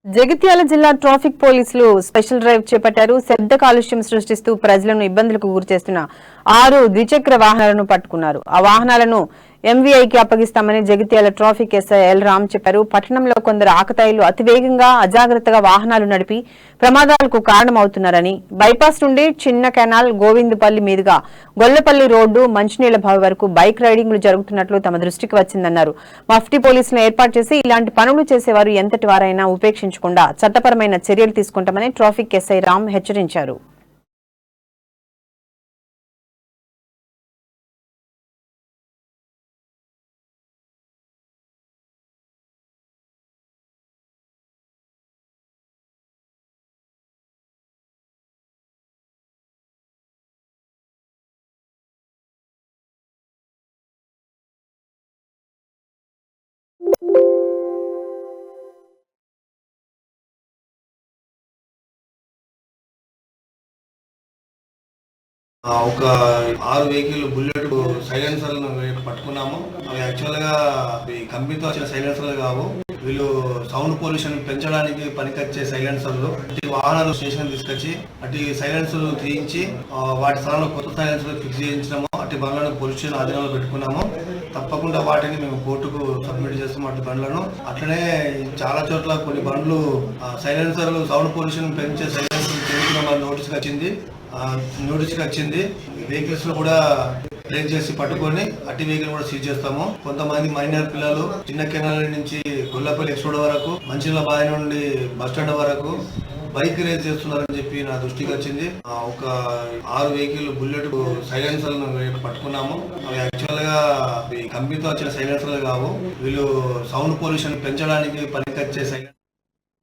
జగిత్యాల జిల్లా ట్రాఫిక్ పోలీసులు special drive చేపట్టారు. శబ్ద కాలుష్యం సృష్టిస్తూ ప్రజలను ఇబ్బందులకు గురిచేస్తున్న 6 ద్విచక్ర వాహనాలను పట్టుకున్నారు. ఆ వాహనాలను ఎంవీఐకి అప్పగిస్తామని Jagtial traffic SI L Ram చెప్పారు. పట్టణంలో కొందరు ఆకతాయిలు అతివేగంగా అజాగ్రత్తగా వాహనాలు నడిపి ప్రమాదాలకు కారణమవుతున్నారని, బైపాస్ నుండి చిన్న కెనాల్ గోవిందపల్లి మీదుగా గొల్లపల్లి రోడ్డు మంచినీళ్ల బావి వరకు బైక్ రైడింగ్లు జరుగుతున్నట్లు తమ దృష్టికి వచ్చిందన్నారు. మఫ్టీ పోలీసులను ఏర్పాటు చేసి ఇలాంటి పనులు చేసేవారు ఎంతటి వారైనా ఉపేక్షించకుండా చట్టపరమైన చర్యలు తీసుకుంటామని ట్రాఫిక్ ఎస్ఐ రామ్ హెచ్చరించారు. ఒక 6 వెహికల్ బుల్లెట్ సైలెన్సర్లను పట్టుకున్నాము. అవి యాక్చువల్ గా కంపెనీతో వచ్చిన సైలెన్సర్లు కావు. వీళ్ళు సౌండ్ పొల్యూషన్ పెంచడానికి పనికొచ్చే సైలెన్సర్లు. అటు వాహనాలు స్టేషన్ తీసుకొచ్చి అటు సైలెన్సర్లు తీయించి వాటి స్థానంలో కొత్త సైలెన్సర్లు ఫిక్స్ చేయించినాము. అటు బండ్లను పొల్యూషన్ ఆధీనంలో పెట్టుకున్నాము. తప్పకుండా వాటిని మేము కోర్టుకు సబ్మిట్ చేస్తాం. అటు బండ్లను అట్లనే చాలా చోట్ల కొన్ని బండ్లు సైలెన్సర్లు సౌండ్ పొల్యూషన్ పెంచే సైలెన్సర్లు చేయించిన నోటీస్కి వచ్చింది. వెహికల్స్ లో కూడా ట్రేస్ చేసి పట్టుకొని అట్టి వెహికల్ కూడా సీజ్ చేస్తాము. కొంతమంది మైనర్ పిల్లలు చిన్న కెనాల నుంచి గొల్లపల్లి ఎక్స్ రోడ్ వరకు, మంచినీళ్ళ బావి నుండి బస్ స్టాండ్ వరకు బైక్ రేస్ చేస్తున్నారని చెప్పి నా దృష్టికి వచ్చింది. ఒక 6 వెహికల్ బుల్లెట్ సైలెన్సర్లను పట్టుకున్నాము. అవి యాక్చువల్ గా కంపెనీతో వచ్చిన సైలెన్సర్లు కావు. వీళ్ళు సౌండ్ పొల్యూషన్ పెంచడానికి పనికొచ్చే సైలెన్స్